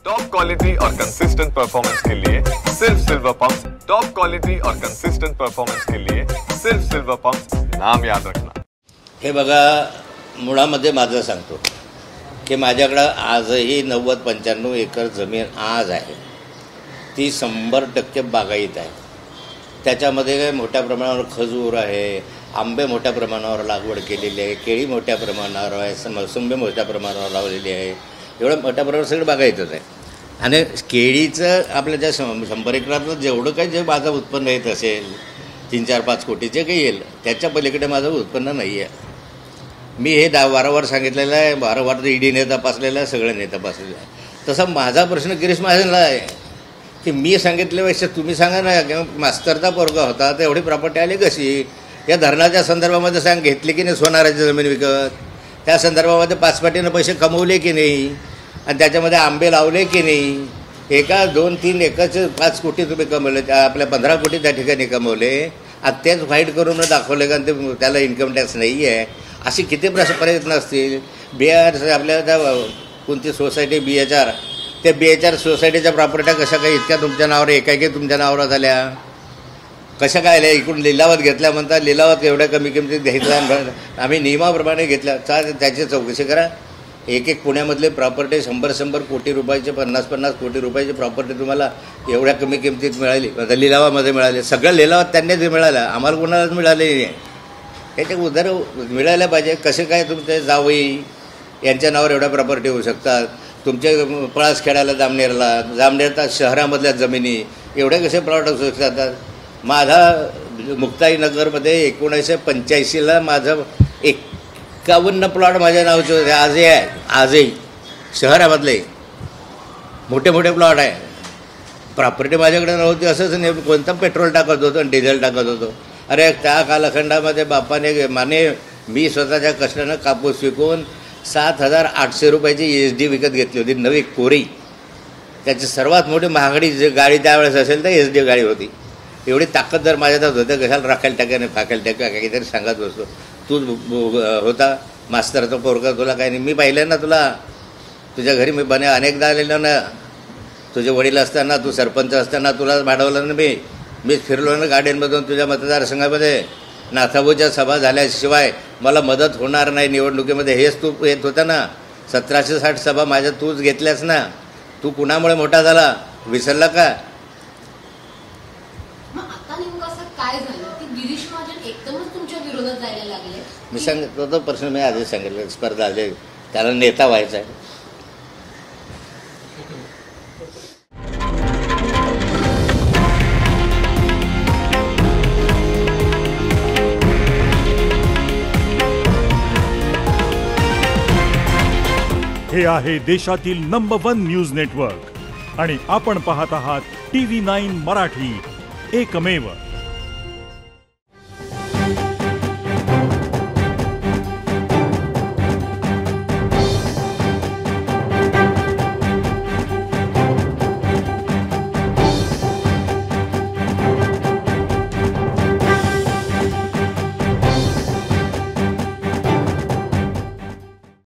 Top quality और consistent performance के लिए सिर्फ सिल्वर पंप्स। टॉप क्वालिटी और कंसिस्टेंट परफॉर्मेंस के लिए सिर्फ सिल्वर पंप्स, नाम याद रखना। हे बघा, मुळामध्ये माझं सांगतो की माझ्याकडं आजही 90-95 एकर जमीन आज आहे, ती 100% बागायत आहे। त्याच्यामध्ये मोठ्या प्रमाणावर खजूर आहे, आंबे मोठ्या प्रमाणावर लागवड केलेली आहे, केळी मोठ्या प्रमाणावर आहे, मोसंबी मोठ्या प्रमाणावर लावलेली आहे। एवढं मोठ्या प्रमाणावर सगळं बागायतच आहे। आणि केळीचं आपल्या ज्या 100 एकरातलं जेवढं काही जे माझं उत्पन्न येत असेल 3-4-5 कोटीचे काही येईल, त्याच्या पलीकडे माझं उत्पन्न नाही आहे। मी हे वारंवार सांगितलेलं आहे, वारंवार ईडीने तपासलेलं आहे, सगळ्यांनी तपासलेलं आहे। तसा माझा प्रश्न गिरीश महाजनला आहे की मी सांगितल्यापेक्षा तुम्ही सांगा ना, किंवा मास्तरचा पोरगा होता तर एवढी प्रॉपर्टी आली कशी? या धरणाच्या संदर्भामध्ये सांग, घेतली की नाही सोनाराची जमीन विकत? त्या संदर्भामध्ये 5 पटीनं पैसे कमवले की नाही? आणि त्याच्यामध्ये आंबे लावले की नाही? एका 2-3 एकरचे 5 कोटी तुम्ही कमवले, आपल्या 15 कोटी त्या ठिकाणी कमवले। आता तेच फाईट करून दाखवले का त्याला इन्कम टॅक्स नाही आहे? अशी किती प्रयत्न असतील? BR आपल्या त्या कोणती सोसायटी BHR, त्या BHR सोसायटीच्या प्रॉपर्ट्या कशा काय इतक्या तुमच्या नावावर एकाएकी तुमच्या नावावर झाल्या? कशा काय आल्या? इकडून लिलावात घेतल्या म्हणतात, लिलावात एवढ्या कमी किमतीत घेतल्या, आम्ही नियमाप्रमाणे घेतल्या। त्याची चौकशी करा। एक पुण्यामधले प्रॉपर्टी 100 कोटी रुपयाचे, 50 कोटी रुपयाची प्रॉपर्टी तुम्हाला एवढ्या कमी किमतीत मिळाली, लिलावामध्ये मिळाली। सगळं लिलावात त्यांनीच मिळालं, आम्हाला कोणालाच मिळालेली नाही। त्याच्या उधार मिळायला पाहिजे। कसे काय तुमचे जावई यांच्या नावावर एवढ्या प्रॉपर्टी होऊ शकतात? तुमचे पळासखेड्याला, जामनेरला शहरामधल्या जमिनी एवढे कसे प्लॉट असू शकतात? माझा मुक्ताईनगरमध्ये 1985ला माझं 51 प्लॉट माझ्या नावाचे होते, आजही आहे। आजही शहरामधले मोठे मोठे प्लॉट आहे। प्रॉपर्टी माझ्याकडे नव्हती असंच नाही, कोणतं पेट्रोल टाकत होतो आणि डिझेल टाकत होतो। अरे त्या कालखंडामध्ये बापाने मी स्वतःच्या कष्टानं कापूस विकून 7,800 रुपयाची SD विकत घेतली होती, नवी कोरी। त्याची सर्वात मोठी महागडी जी गाडी त्यावेळेस असेल तर SD गाडी होती। एवढी ताकद जर माझ्यात होतं, कशाला राखेल टाक्याने फाकेल टाक्या काहीतरी सांगत बसतो। तू होता मास्तरचा पोरगा, तुला काही नाही? मी पाहिलं ना तुला, तुझ्या घरी मी अनेकदा आलेलो ना। तुझे वडील असताना, तू सरपंच असताना तुला भाडवलं ना मीच फिरलो ना गाड्यांमधून तुझ्या मतदारसंघामध्ये। नाथाबूच्या सभा झाल्याशिवाय मला मदत होणार नाही निवडणुकीमध्ये, हेच तू येत होता ना। 1760 सभा माझ्या तूच घेतल्यास ना। तू कुणामुळे मोठा झाला, विसरला का? मी सांगितलं तो प्रश्न मी आधीच सांगितलं, स्पर्धा आली, त्याला नेता व्हायचा आहे। हे आहे देशातील नंबर 1 न्यूज नेटवर्क आणि आपण पाहत आहात TV9 मराठी, एकमेव।